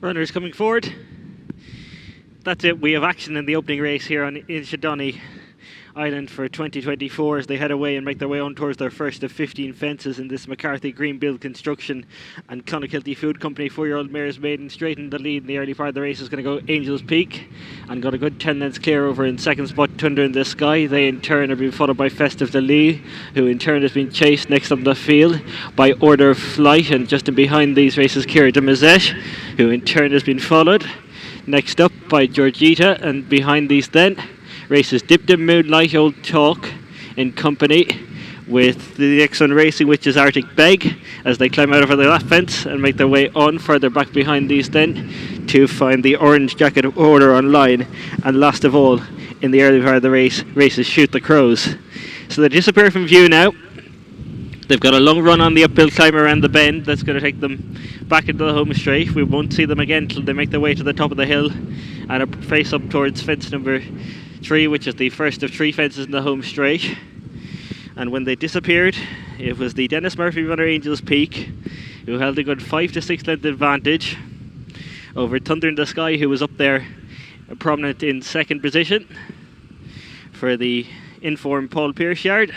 Runners coming forward. That's it. We have action in the opening race here on Inchydoney Island for 2024 as they head away and make their way on towards their first of 15 fences in this McCarthy Greenbuild Construction and Clonakilty Food Company 4-year-old mare's Maiden. Straight in the lead in the early part of the race is going to go Angel's Peak and got a good 10 lengths clear over in second spot Thunder in the Sky. They in turn are being followed by Festive Deli, who in turn has been chased next up the field by Order of Flight, and just in behind these races Kira de Mazet, who in turn has been followed next up by Georgita, and behind these then races Dipped in Moonlight, Old Talk in company with the next one racing, which is Arctic Beg, as they climb out over the left fence and make their way on further back behind these then to find the Orange Jacket Order online. And last of all, in the early part of the races Shoot the Crows. So they disappear from view now. They've got a long run on the uphill climb around the bend that's going to take them back into the home straight. We won't see them again until they make their way to the top of the hill and face up towards fence number 3, which is the first of 3 fences in the home straight. And when they disappeared, it was the Dennis Murphy runner Angel's Peak who held a good 5 to 6 length advantage over Thunder in the Sky, who was up there prominent in second position for the informed Paul Pierce yard.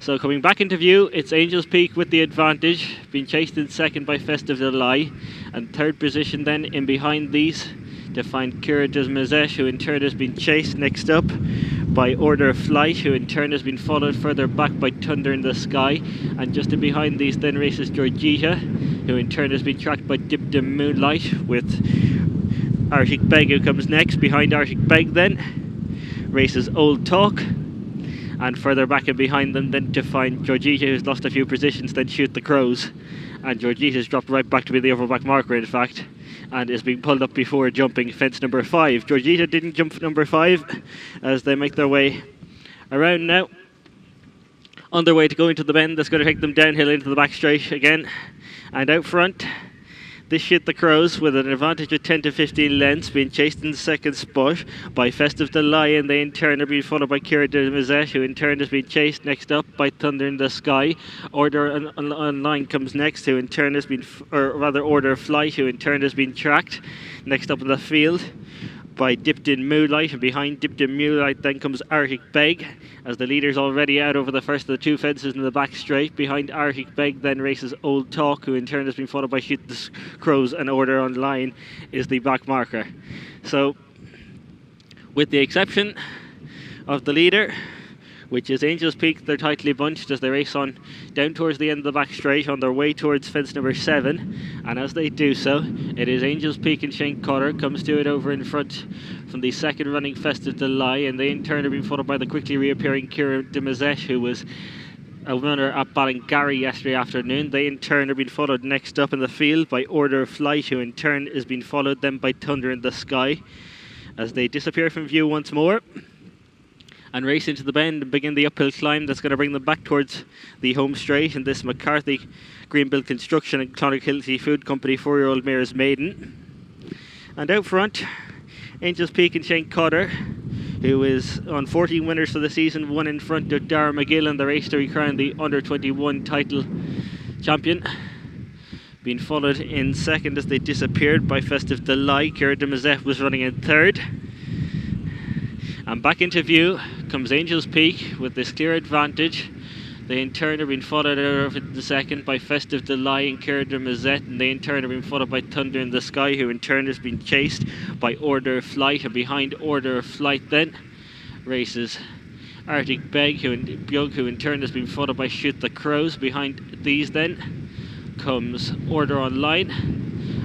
So coming back into view, it's Angel's Peak with the advantage, being chased in second by Festive Deli, and third position then in behind these to find Kira de Mazet, who in turn has been chased next up by Order of Flight, who in turn has been followed further back by Thunder in the Sky, and just in behind these then races Georgita, who in turn has been tracked by Dipped in Moonlight, with Arctic Beg who comes next. Behind Arctic Beg then races Old Talk, and further back and behind them then to find Georgita, who's lost a few positions, then Shoot the Crows, and Georgita's dropped right back to be the overback marker in fact, and is being pulled up before jumping fence number 5. Georgita didn't jump number 5 as they make their way around now on their way to go into the bend that's going to take them downhill into the back straight again. And out front, this Shoot the Crows with an advantage of 10 to 15 lengths, being chased in the second spot by Festive Deli, and they in turn are being followed by Kira de Mazet, who in turn has been chased next up by Thunder in the Sky. Order Online comes next, who in turn has been, or rather Order of Flight, who in turn has been tracked next up in the field by Dipped in Moonlight, and behind Dipped in Moonlight then comes Arctic Beg, as the leader's already out over the first of the 2 fences in the back straight. Behind Arctic Beg then races Old Talk, who in turn has been followed by Shoot the Crows, and Order Online is the back marker. So with the exception of the leader, which is Angel's Peak, they're tightly bunched as they race on down towards the end of the back straight on their way towards fence number 7, and as they do so, it is Angel's Peak and Shane Cotter comes to it over in front from the second running Festive Deli, and they in turn are being followed by the quickly reappearing Kira de Mazet, who was a runner at Ballingarry yesterday afternoon. They in turn are being followed next up in the field by Order of Flight, who in turn is being followed then by Thunder in the Sky as they disappear from view once more and race into the bend and begin the uphill climb that's going to bring them back towards the home straight in this McCarthy Greenbuild Construction and Clonakilty Food Company 4-year-old mare's Maiden. And out front, Angel's Peak and Shane Cotter, who is on 14 winners for the season, one in front of Dara McGill in the race to recrown the under-21 title champion. Being followed in second as they disappeared by Festive Deli. Kira de Mazet was running in third. And back into view comes Angel's Peak with this clear advantage. They in turn are being followed out in the second by Festive Deli and Kira de Mazet, and they in turn are being followed by Thunder in the Sky, who in turn has been chased by Order of Flight, and behind Order of Flight then races Arctic Beg, who in turn has been followed by Shoot the Crows. Behind these then comes Order Online,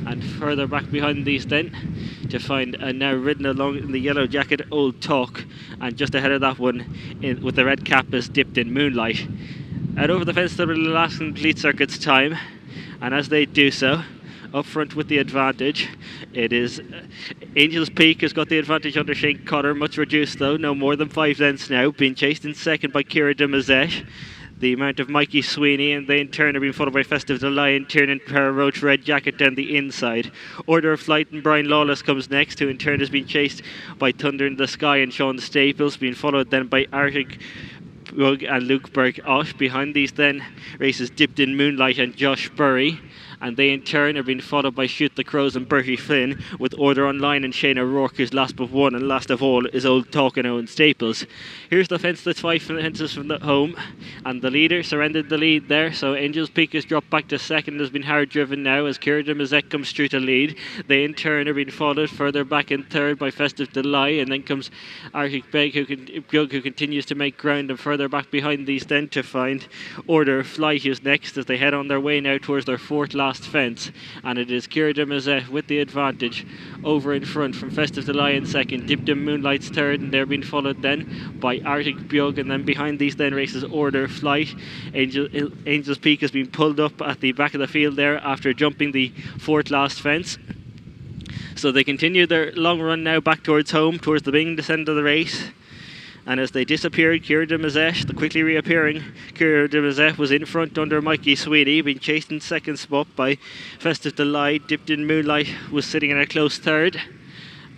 and further back behind these then to find a now ridden along in the yellow jacket Old Talk, and just ahead of that one with the red cap is Dipped in Moonlight. Out over the fence to the last complete circuit's time, and as they do so, up front with the advantage, it is Angel's Peak has got the advantage under Shane Cotter, much reduced though, no more than 5 lengths now, being chased in second by Kira de Mazet, the amount of Mikey Sweeney, and they in turn are being followed by Festive Deli and Tiernan Para Roach red jacket down the inside. Order of Flight and Brian Lawless comes next, who in turn has been chased by Thunder in the Sky and Sean Staples, being followed then by Arctic Rug and Luke Burke-Osh. Behind these then races Dipped in Moonlight and Josh Burry, and they in turn are being followed by Shoot the Crows and Bertie Flynn, with Order Online and Shane O'Rourke, who's last but one, and last of all is Old Talkino and Staples. Here's the fence that's 5 fences from the home, and the leader surrendered the lead there, so Angel's Peak has dropped back to second, has been hard driven now as Kira de Mazet comes through to lead. They in turn are being followed further back in third by Festive Delight, and then comes Arctic Beg, who continues to make ground, and further back behind these then to find Order of Flight, who's next as they head on their way now towards their fourth last fence, and it is Kira de Mazet with the advantage over in front from Festive Delight in second, Dipped in Moonlight's third, and they're being followed then by Arctic Bug, and then behind these then races Order of Flight. Angel's Peak has been pulled up at the back of the field there after jumping the fourth last fence. So they continue their long run now back towards home, towards the beginning descent of the race. And as they disappeared, Kira de Mazet, the quickly reappearing Kira de Mazet, was in front under Mikey Sweeney, being chased in second spot by Festive Delight. Dipped in Moonlight was sitting in a close third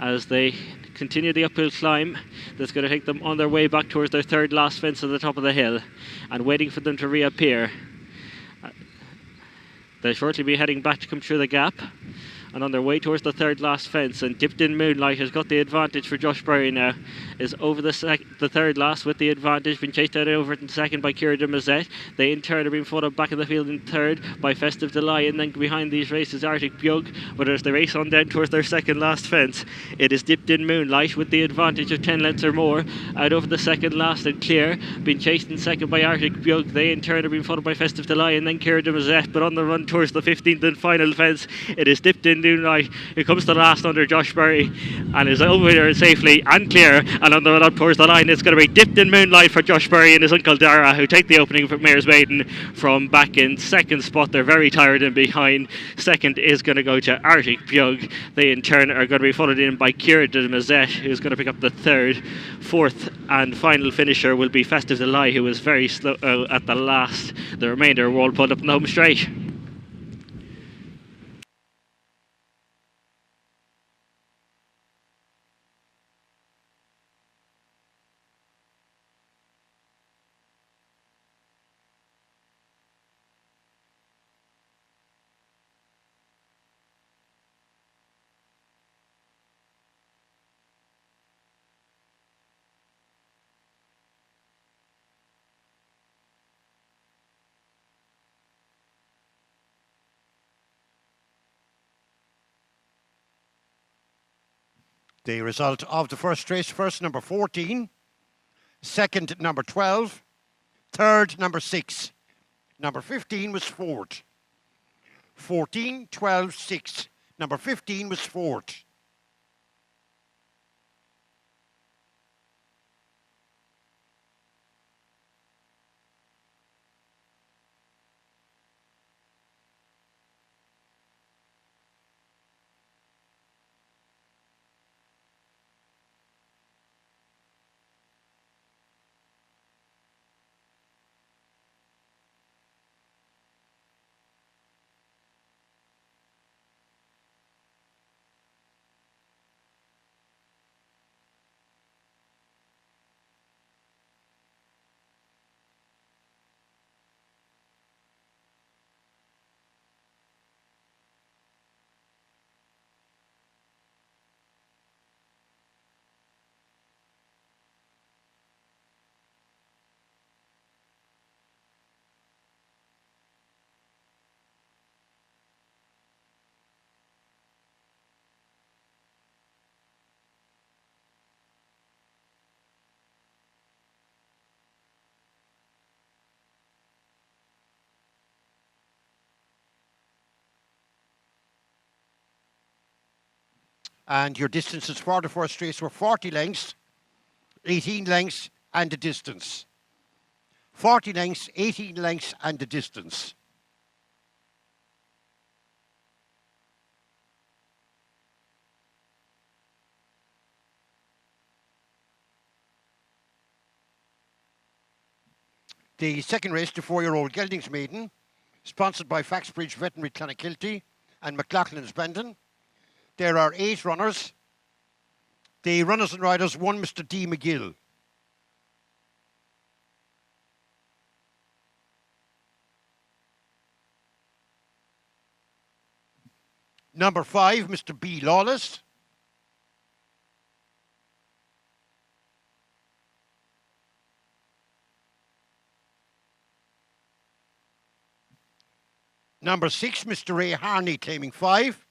as they continue the uphill climb that's going to take them on their way back towards their third last fence at the top of the hill, and waiting for them to reappear. They'll shortly be heading back to come through the gap, and on their way towards the third last fence, and Dipped in Moonlight has got the advantage for Josh Berry now, is over the third last with the advantage, been chased out over it in second by Kira de Mazet. They in turn are being followed back in the field in third by Festive Delight, and then behind these races Arctic Bug. But as they race on down towards their second last fence, it is Dipped in Moonlight with the advantage of 10 lengths or more out over the second last and clear, being chased in second by Arctic Bug. They in turn are being followed by Festive Delight and then Kira de Mazet, but on the run towards the 15th and final fence, it is Dipped in Moonlight who comes to last under Josh Berry and is over there safely and clear, and on the run up towards the line it's going to be Dipped in Moonlight for Josh Berry and his uncle Dara, who take the opening for Mayor's Maiden from back in second spot. They're very tired and behind. Second is going to go to Arctic Bug. They in turn are going to be followed in by Kira de Mazet, who's going to pick up the third. Fourth and final finisher will be Festive Delight, who was very slow at the last. The remainder were all pulled up in the home straight. The result of the first race: first, number 14, second, number 12, third, number 6, number 15 was fourth. 14, 12, 6. Number 15 was fourth. And your distances for the first race were 40 lengths, 18 lengths, and a distance. 40 lengths, 18 lengths, and a distance. The second race, the 4-year-old Geldings Maiden, sponsored by Faxbridge Veterinary Clonakilty and McLaughlin's Bandon. There are 8 runners. The runners and riders, one Mr. D. McGill. Number 5, Mr. B. Lawless. Number 6, Mr. Ray Harney, claiming 5.